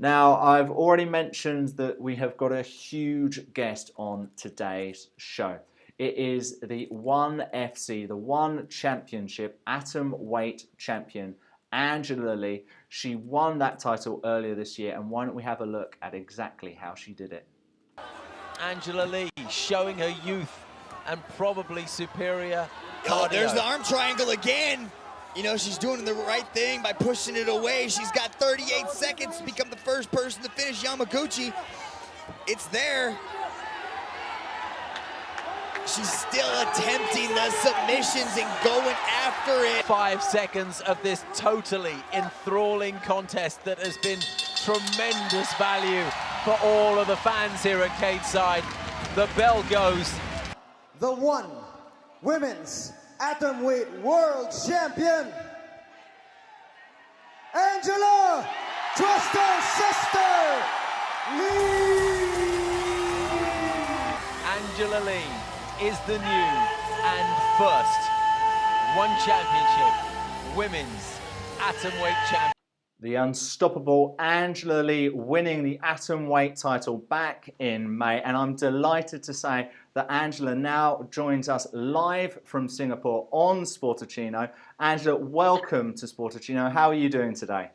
Now, I've already mentioned that we have got a huge guest on today's show. It is the ONE FC, the ONE Championship Atomweight champion, Angela Lee. She won that title earlier this year, and why don't we have a look at exactly how she did it. Angela Lee showing her youth and probably superior cardio. Oh, there's the arm triangle again. You know, she's doing the right thing by pushing it away. She's got 38 seconds to become the first person to finish Yamaguchi. It's there. She's still attempting the submissions and going after it. 5 seconds of this totally enthralling contest that has been tremendous value for all of the fans here at Cateside. The bell goes. The ONE Women's Atomweight World Champion, Angela Twister Sister Lee. Angela Lee is the new and first ONE Championship Women's Atomweight Champion. The unstoppable Angela Lee winning the Atomweight title back in May, and I'm delighted to say that Angela now joins us live from Singapore on Sportuccino. Angela, welcome to Sportuccino. How are you doing today?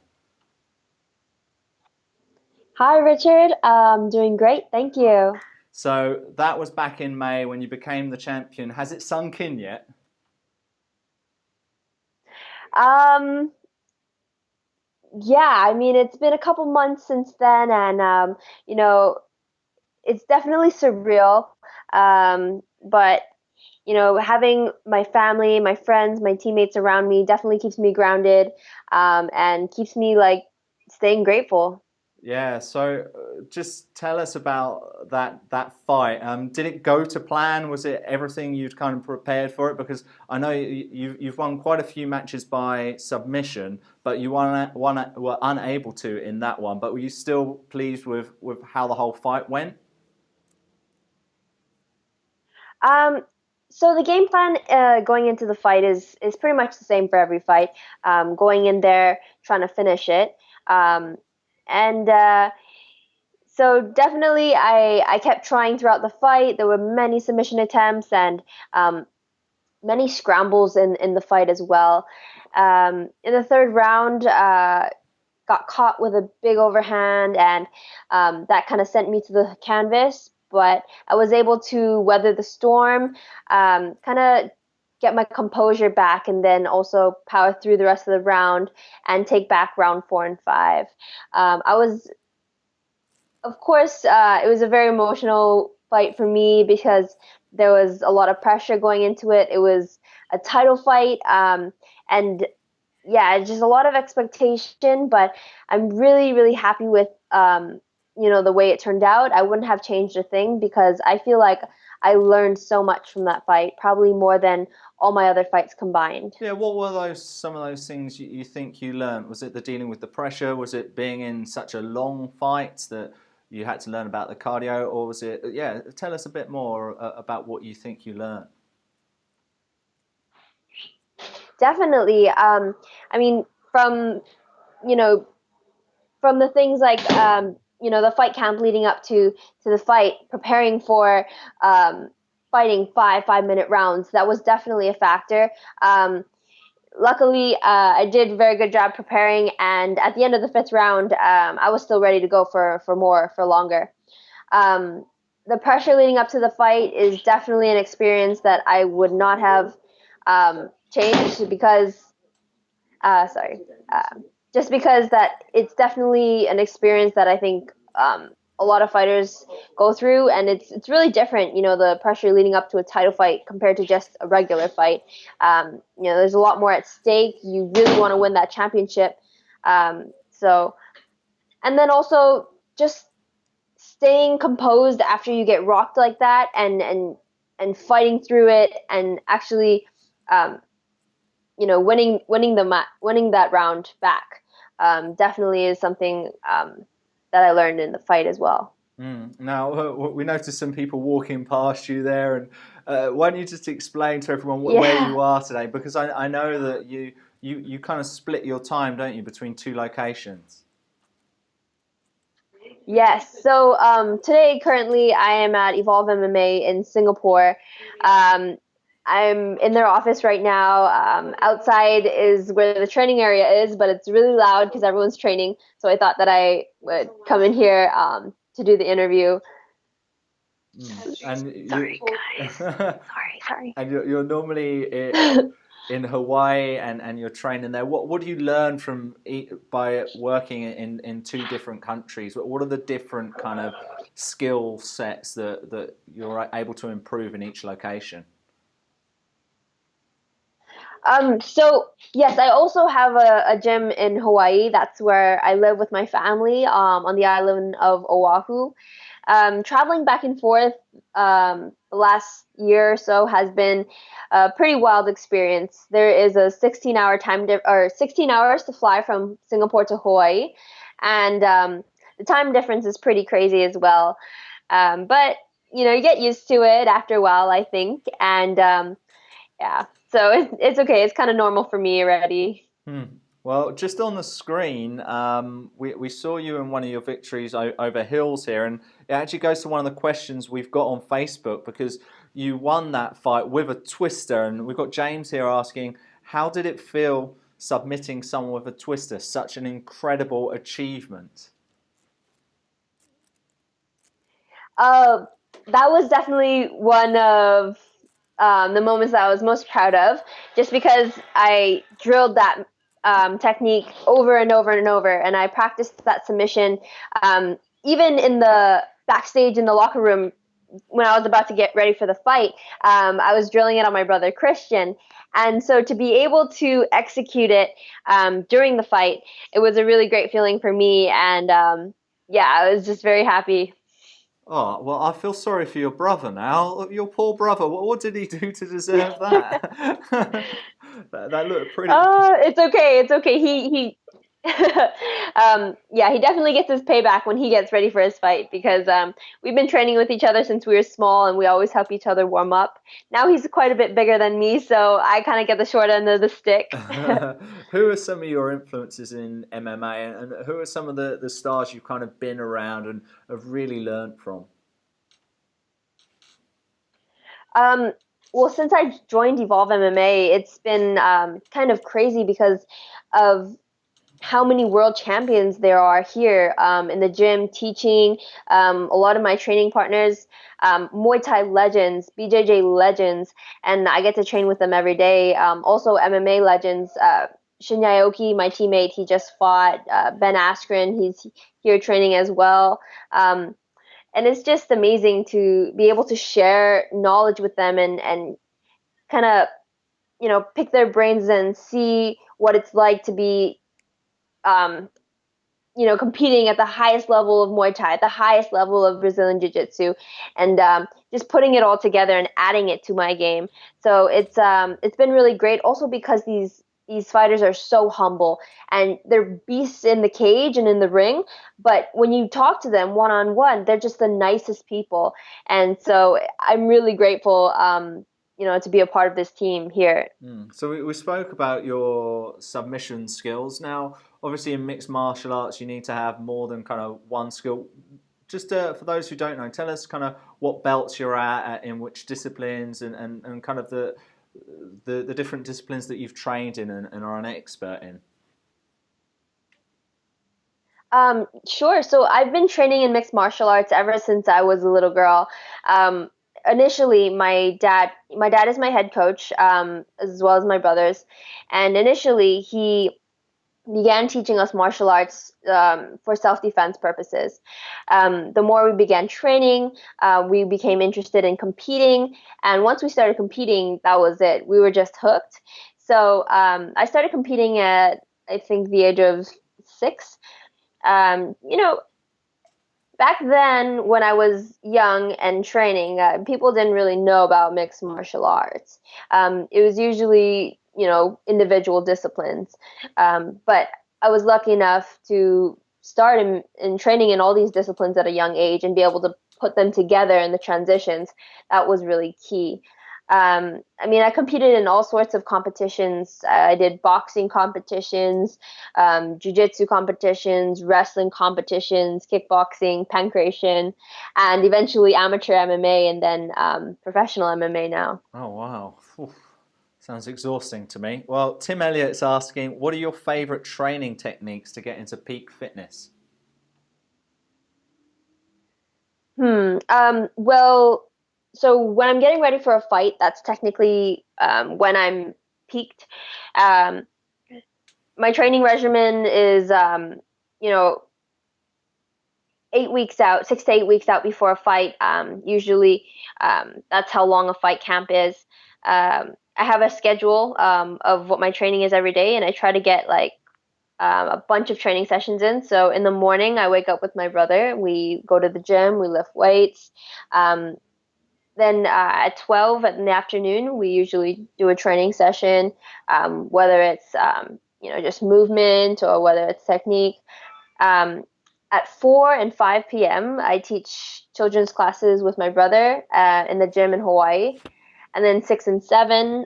Hi, Richard. Doing great, thank you. So that was back in May when you became the champion. Has it sunk in yet? Yeah, I mean, it's been a couple months since then, and you know, it's definitely surreal. But you know, having my family, my friends, my teammates around me definitely keeps me grounded, and keeps me like staying grateful. Yeah, so just tell us about that fight. Did it go to plan? Was it everything you'd kind of prepared for it? Because I know you've won quite a few matches by submission, but you were unable to in that one. But were you still pleased with how the whole fight went? So the game plan going into the fight is pretty much the same for every fight. Going in there, trying to finish it. And so definitely I kept trying throughout the fight. There were many submission attempts and many scrambles in the fight as well. In the third round, got caught with a big overhand, and that kind of sent me to the canvas. But I was able to weather the storm, kind of get my composure back, and then also power through the rest of the round and take back round 4 and 5. Of course, it was a very emotional fight for me because there was a lot of pressure going into it. It was a title fight, and yeah, just a lot of expectation, but I'm really, really happy with you know, the way it turned out. I wouldn't have changed a thing because I feel like I learned so much from that fight, probably more than all my other fights combined. Yeah, what were some of those things you think you learned? Was it the dealing with the pressure? Was it being in such a long fight that you had to learn about the cardio? Or was it, yeah, tell us a bit more about what you think you learned. Definitely. I mean, from, you know, from the things like, you know, the fight camp leading up to the fight, preparing for fighting 5-minute rounds, that was definitely a factor. Luckily, I did a very good job preparing, and at the end of the 5th round, I was still ready to go for longer. The pressure leading up to the fight is definitely an experience that I would not have changed because, just because that it's definitely an experience that I think a lot of fighters go through, and it's really different, you know, the pressure leading up to a title fight compared to just a regular fight. You know, there's a lot more at stake. You really want to win that championship. So, and then also just staying composed after you get rocked like that, and fighting through it, and actually, you know, winning that round back definitely is something that I learned in the fight as well. Now, we noticed some people walking past you there, and why don't you just explain to everyone where you are today? Because I know that you kind of split your time, don't you, between 2 locations? Yes. So today, currently, I am at Evolve MMA in Singapore. Um, I'm in their office right now. Outside is where the training area is, but it's really loud because everyone's training. So I thought that I would come in here to do the interview. And Sorry, you, guys. Sorry. and you're normally in Hawaii and you're training there. What do you learn from by working in two different countries? What are the different kind of skill sets that you're able to improve in each location? So yes, I also have a gym in Hawaii. That's where I live with my family, on the island of Oahu. Traveling back and forth the last year or so has been a pretty wild experience. There is a 16-hour or 16 hours to fly from Singapore to Hawaii, and the time difference is pretty crazy as well. But you get used to it after a while, I think, and yeah, so it's okay. It's kind of normal for me already. Well, just on the screen, we saw you in one of your victories over Hills here, and it actually goes to one of the questions we've got on Facebook because you won that fight with a twister, and we've got James here asking, how did it feel submitting someone with a twister? Such an incredible achievement. Uh, that was definitely one of the moments that I was most proud of, just because I drilled that technique over and over and over, and I practiced that submission even in the backstage in the locker room when I was about to get ready for the fight. I was drilling it on my brother Christian. And so to be able to execute it during the fight, it was a really great feeling for me. And yeah, I was just very happy. Oh, well, I feel sorry for your brother now. Your poor brother. What did he do to deserve that? That looked pretty. It's okay. It's okay. He yeah, he definitely gets his payback when he gets ready for his fight because we've been training with each other since we were small and we always help each other warm up. Now he's quite a bit bigger than me, so I kind of get the short end of the stick. Who are some of your influences in MMA, and who are some of the stars you've kind of been around and have really learned from? Um, well, since I joined Evolve MMA, it's been kind of crazy because of how many world champions there are here in the gym teaching. A lot of my training partners, Muay Thai legends, BJJ legends, and I get to train with them every day. Also, MMA legends. Shin Yaoki, my teammate, he just fought. Ben Askren, he's here training as well. And it's just amazing to be able to share knowledge with them and kind of pick their brains and see what it's like to be um, competing at the highest level of Muay Thai, at the highest level of Brazilian Jiu Jitsu, and just putting it all together and adding it to my game. So it's been really great. Also because these fighters are so humble and they're beasts in the cage and in the ring, but when you talk to them one on one, they're just the nicest people. And so I'm really grateful. To be a part of this team here. So we spoke about your submission skills. Now, obviously, in mixed martial arts, you need to have more than kind of one skill. Just for those who don't know, tell us kind of what belts you're at in which disciplines, and kind of the different disciplines that you've trained in and are an expert in. Sure. So I've been training in mixed martial arts ever since I was a little girl. Initially, my dad is my head coach, as well as my brothers, and initially he began teaching us martial arts for self-defense purposes. The more we began training, we became interested in competing, and once we started competing, that was it. We were just hooked. So I started competing at, I think, the age of 6. Um, you know, Back then when I was young and training, people didn't really know about mixed martial arts. It was usually, individual disciplines. But I was lucky enough to start in training in all these disciplines at a young age and be able to put them together in the transitions. That was really key. I mean, I competed in all sorts of competitions. I did boxing competitions, jiu-jitsu competitions, wrestling competitions, kickboxing, pankration, and eventually amateur MMA, and then professional MMA now. Oh, wow. Oof. Sounds exhausting to me. Well, Tim Elliott's asking, what are your favorite training techniques to get into peak fitness? Well, so when I'm getting ready for a fight, that's technically when I'm peaked. Um, my training regimen is, you know, 8 weeks out, 6 to 8 weeks out before a fight. Usually, that's how long a fight camp is. I have a schedule of what my training is every day, and I try to get like a bunch of training sessions in. So in the morning, I wake up with my brother. We go to the gym, we lift weights. Then at 12 in the afternoon, we usually do a training session, whether it's just movement or whether it's technique. Um, at 4 and 5 p.m., I teach children's classes with my brother in the gym in Hawaii. And then 6 and 7,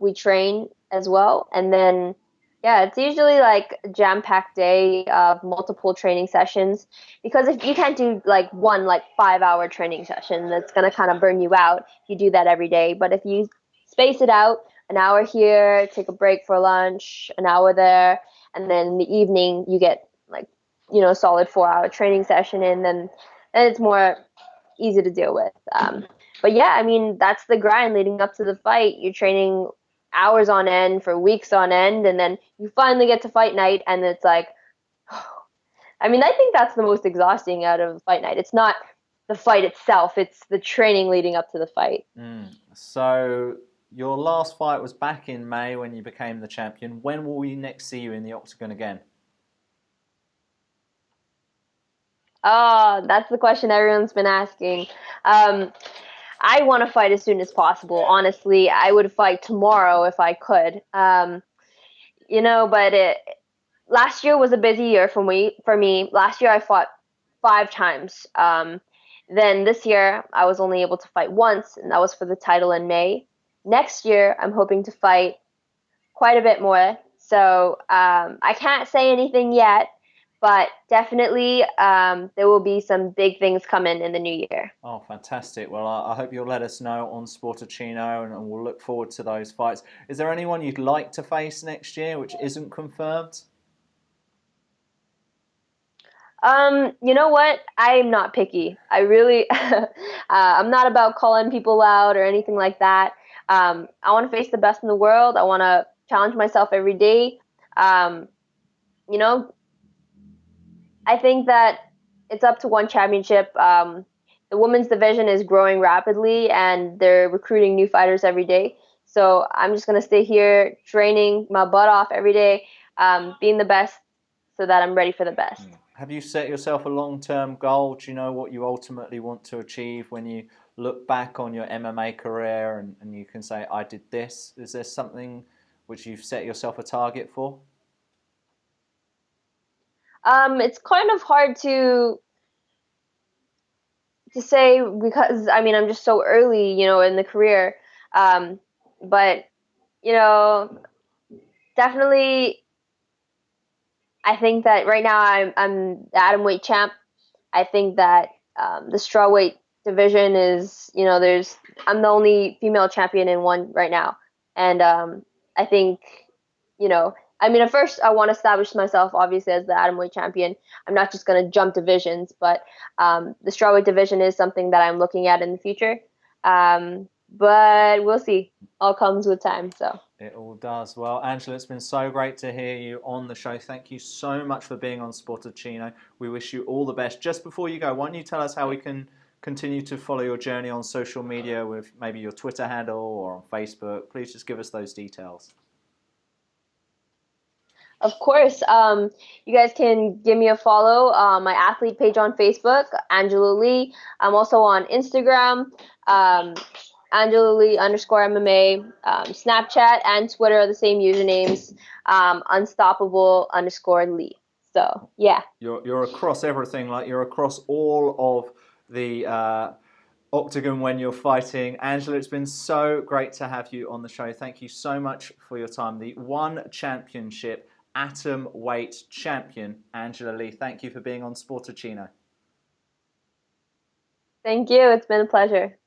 we train as well. And then, yeah, it's usually like a jam-packed day of multiple training sessions. Because if you can't do like one like 5-hour training session, that's gonna kind of burn you out if you do that every day. But if you space it out, an hour here, take a break for lunch, an hour there, and then in the evening you get like a solid 4-hour training session in, then it's more easy to deal with. But yeah, I mean, that's the grind leading up to the fight. You're training hours on end for weeks on end, and then you finally get to fight night, and it's like, I mean, I think that's the most exhausting out of fight night. It's not the fight itself, it's the training leading up to the fight. So your last fight was back in May when you became the champion. When will we next see you in the octagon again? Oh, that's the question everyone's been asking. I want to fight as soon as possible. Honestly, I would fight tomorrow if I could. But last year was a busy year for me. Last year I fought 5 times. Then this year I was only able to fight once, and that was for the title in May. Next year I'm hoping to fight quite a bit more. So I can't say anything yet, but definitely there will be some big things coming in the new year. Oh, fantastic. Well, I hope you'll let us know on Sportuccino, and we'll look forward to those fights. Is there anyone you'd like to face next year which isn't confirmed? You know what? I'm not picky. I really, I'm not about calling people out or anything like that. I want to face the best in the world. I want to challenge myself every day. Um, you know, I think that it's up to one championship. The women's division is growing rapidly, and they're recruiting new fighters every day. So I'm just gonna stay here, training my butt off every day, being the best, so that I'm ready for the best. Have you set yourself a long-term goal? Do you know what you ultimately want to achieve when you look back on your MMA career and you can say, I did this? Is there something which you've set yourself a target for? It's kind of hard to say because I mean I'm just so early, in the career. But definitely I think that right now I'm the Atomweight champ. I think that the strawweight division is, I'm the only female champion in one right now, and I think, I mean, at first I want to establish myself obviously as the Atomweight champion. I'm not just going to jump divisions, but the strawweight division is something that I'm looking at in the future. But we'll see. All comes with time. So. It all does. Well, Angela, it's been so great to hear you on the show. Thank you so much for being on Sportuccino. We wish you all the best. Just before you go, why don't you tell us how we can continue to follow your journey on social media with maybe your Twitter handle or on Facebook? Please just give us those details. Of course. You guys can give me a follow. My athlete page on Facebook, Angela Lee. I'm also on Instagram. Angela Lee _MMA, Snapchat and Twitter are the same usernames, unstoppable _Lee. So yeah. You're across everything, like you're across all of the octagon when you're fighting. Angela, it's been so great to have you on the show. Thank you so much for your time. The One Championship Atomweight champion, Angela Lee. Thank you for being on Sportuccino. Thank you. It's been a pleasure.